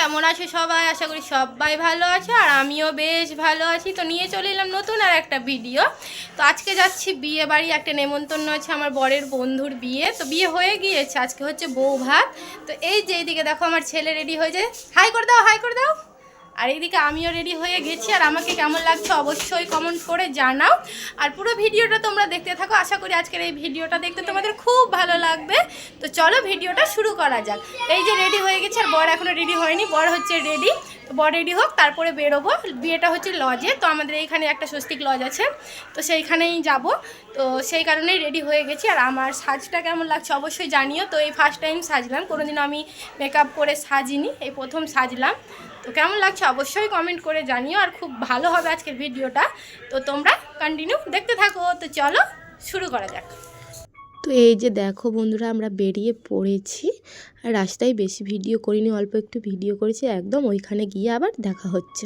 কেমন আছো সবাই? আশা করি সবাই ভালো আছো আর আমিও বেশ ভালো আছি। তো নিয়ে চলে এলাম নতুন আর একটা ভিডিও। তো আজকে যাচ্ছি বিয়ে বাড়ি, একটা নেমন্তন্ন আছে আমার বরের বন্ধুর বিয়ে। তো বিয়ে হয়ে গিয়েছে, আজকে হচ্ছে বউ ভাত। তো এই যে এইদিকে দেখো আমার ছেলে রেডি হয়ে যায়, হাই করে দাও, হাই করে দাও। আর এইদিকে আমিও রেডি হয়ে গেছি। আর আমাকে কেমন লাগছে অবশ্যই কমেন্ট করে জানাও। আর পুরো ভিডিওটা তোমরা দেখতে থাকো, আশা করি আজকের এই ভিডিওটা দেখতে তোমাদের খুব ভালো লাগবে। তো চলো ভিডিওটা শুরু করা যাক। এই যে রেডি হয়ে গেছে, আর বর এখনও রেডি হয়নি, বর হচ্ছে রেডি। তো বর রেডি হোক, তারপরে বেরোবো। বিয়েটা হচ্ছে লজে, তো আমাদের এইখানে একটা স্বস্তিক লজ আছে, তো সেইখানেই যাব। তো সেই কারণেই রেডি হয়ে গেছি। আর আমার সাজটা কেমন লাগছে অবশ্যই জানিও। তো এই ফার্স্ট টাইম সাজলাম, কোনোদিন আমি মেকআপ করে সাজিনি, এই প্রথম সাজলাম। তো কেমন লাগছে অবশ্যই কমেন্ট করে জানিও। আর খুব ভালো হবে আজকের ভিডিওটা, তো তোমরা কন্টিনিউ দেখতে থাকো। তো চলো শুরু করা যাক। তো এই যে দেখো বন্ধুরা, আমরা বেরিয়ে পড়েছি। আর রাস্তায় বেশি ভিডিও করিনি, অল্প একটু ভিডিও করেছি। একদম ওইখানে গিয়ে আবার দেখা হচ্ছে।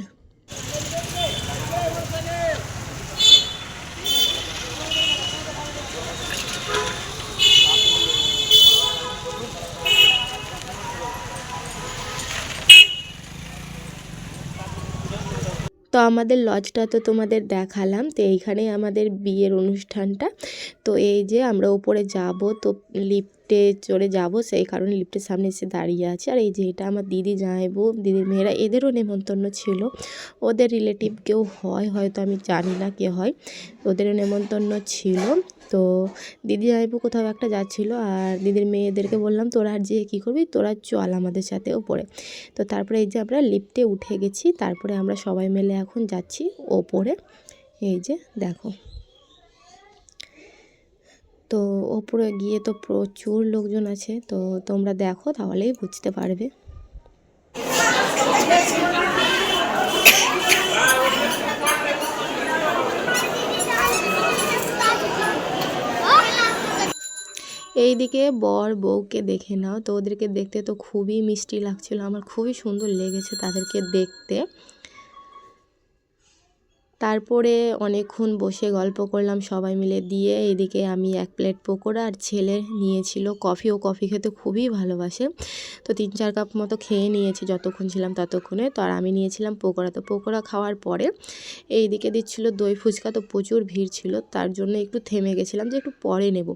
তো আমাদের লজটা তো তোমাদের দেখালাম। তো এইখানেই আমাদের বিয়ের অনুষ্ঠানটা। তো এই যে আমরা উপরে যাব, তো লিফটে চড়ে যাব, সেই কারণে লিফটের সামনে এসে দাঁড়িয়ে আছে। আর এই যে এটা আমার দিদি জামাইবু, দিদির মেয়েরা, এদেরও নেমন্তন্ন ছিল। ওদের রিলেটিভ কেউ হয়, হয়তো আমি জানি না কে হয়, ওদেরও নেমন্তন্ন ছিল। তো দিদি জামাইবু কোথাও একটা যাচ্ছিলো, আর দিদির মেয়েদেরকে বললাম তোরা আর যেয়ে কী করবি, তোরা চল আমাদের সাথে ওপরে। তো তারপরে এই যে আমরা লিফটে উঠে গেছি, তারপরে আমরা সবাই মিলে এখন যাচ্ছি ওপরে। এই যে দেখো, তো ওপরে গিয়ে তো প্রচুর লোকজন আছে, তো তোমরা দেখো তাহলেই বুঝতে পারবে। এইদিকে বর বউকে দেখে নাও, তো ওদেরকে দেখতে তো খুবই মিষ্টি লাগছিল, আমার খুবই সুন্দর লেগেছে তাদেরকে দেখতে। তারপরে অনেকক্ষণ বসে গল্প করলাম সবাই মিলে, দিয়ে এদিকে আমি এক প্লেট পকোড়া, আর ছেলে নিয়েছিল কফি, ও কফি খেতে খুবই ভালোবাসে। তো 3-4 কাপ মতো খেয়ে নিয়েছি যতক্ষণ ছিলাম ততক্ষণে। তো আর আমি নিয়েছিলাম পকোড়া। তো পকোড়া খাওয়ার পরে এইদিকে দিচ্ছিল দই ফুচকা, তো প্রচুর ভিড় ছিল, তার জন্য একটু থেমে গেছিলাম যে একটু পরে নেব।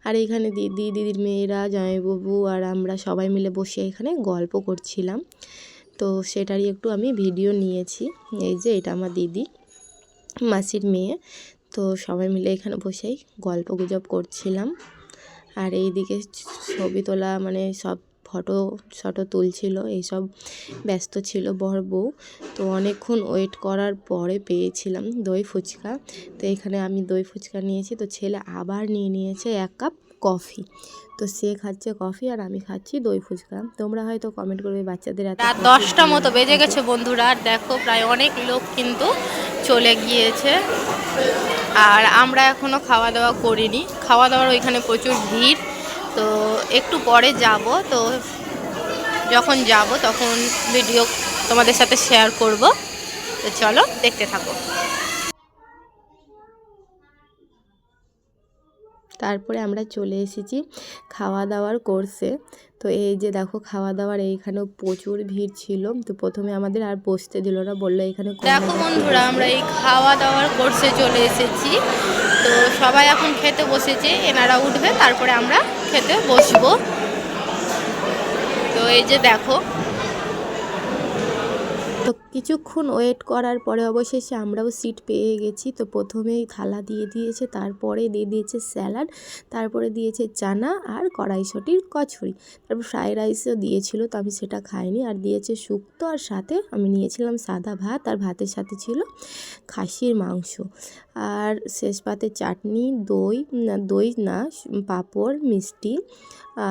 আর এইখানে দিদি, দিদির মেয়েরা, জামাইবাবু আর আমরা সবাই মিলে বসে এখানে গল্প করছিলাম। তো সেটারই একটু আমি ভিডিও নিয়েছি। এই যে এটা আমার দিদি, মাসির মেয়ে। তো সবাই মিলে এখানে বসেই গল্প গুজব করছিলাম। আর এইদিকে ছবি তোলা, মানে সব ফটো তুলছিল, এইসব ব্যস্ত ছিল বর বউ। তো অনেকক্ষণ ওয়েট করার পরে পেয়েছিলাম দই ফুচকা। তো এখানে আমি দই ফুচকা নিয়েছি, তো ছেলে আবার নিয়েছে 1 কাপ কফি। তো সে খাচ্ছে কফি আর আমি খাচ্ছি দই ফুচকা। তোমরা হয়তো কমেন্ট করবে বাচ্চাদের এত রাত 10টা মতো বেজে গেছে বন্ধুরা। দেখো প্রায় অনেক লোক কিন্তু চলে গিয়েছে, আর আমরা এখনও খাওয়া দাওয়া করিনি। খাওয়া দাওয়ার ওইখানে প্রচুর ভিড়, তো একটু পরে যাব। তো যখন যাব তখন ভিডিও তোমাদের সাথে শেয়ার করব। তো চলো দেখতে থাকো। তারপরে আমরা চলে এসেছি খাওয়া দাওয়ার কোর্সে। তো এই যে দেখো খাওয়া দাওয়ার এইখানেও প্রচুর ভিড় ছিল। তো প্রথমে আমাদের আর বসতে দিল না, বললো এখানে দেখো বন্ধুরা, আমরা এই খাওয়া দাওয়ার কোর্সে চলে এসেছি। তো সবাই এখন খেতে বসেছে, এনারা উঠবে তারপরে আমরা খেতে বসবো। তো এই যে দেখো, তো কিছুক্ষণ ওয়েট করার পরে অবশেষে আমরাও সিট পেয়ে গেছি। তো প্রথমেই থালা দিয়ে দিয়েছে, তারপরে দিয়ে দিয়েছে স্যালাড, তারপরে দিয়েছে চানা আর কড়াইশুঁটির কচুরি, তারপর ফ্রাইড রাইসও দিয়েছিল, তো আমি সেটা খাইনি। আর দিয়েছে শুক্তো, আর সাথে আমি নিয়েছিলাম সাদা ভাত, আর ভাতের সাথে ছিল খাসির মাংস। আর শেষ পাতে চাটনি, দই না পাঁপড়, মিষ্টি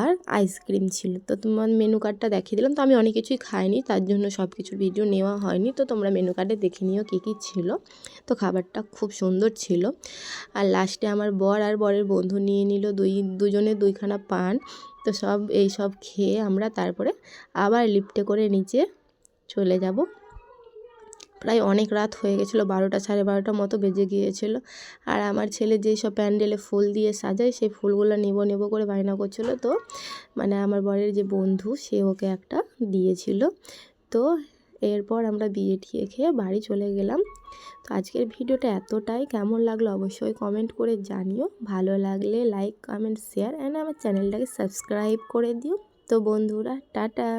আর আইসক্রিম ছিল। তো তোমার মেনু কার্ডটা দেখিয়ে দিলাম। তো আমি অনেক কিছুই খাইনি, তার জন্য সব কিছুর ভিডিও নেওয়া হয়নি। তো তোমরা মেনু কার্ডে দেখে নিও কী কী ছিল। তো খাবারটা খুব সুন্দর ছিল। আর লাস্টে আমার বর আর বরের বন্ধু নিয়ে নিল দুজনে 2খানা পান। তো এই সব খেয়ে আমরা তারপরে আবার লিফটে করে নিচে চলে যাব। প্রায় অনেক রাত হয়ে গেছিলো, 12টা 12:30 মতো বেজে গিয়েছিল। আর আমার ছেলে যেই সব প্যান্ডেলে ফুল দিয়ে সাজায়, সেই ফুলগুলো নেব করে বায়না করছিলো। তো মানে আমার বরের যে বন্ধু, সে ওকে একটা দিয়েছিল। তো এরপর আমরা বিয়ে টিয়ে খেয়ে বাড়ি চলে গেলাম। তো আজকের ভিডিওটা এতটাই, কেমন লাগলো অবশ্যই কমেন্ট করে জানিও। ভালো লাগলে লাইক কমেন্ট শেয়ার অ্যান্ড আমার চ্যানেলটাকে সাবস্ক্রাইব করে দিও। তো বন্ধুরা টাটা।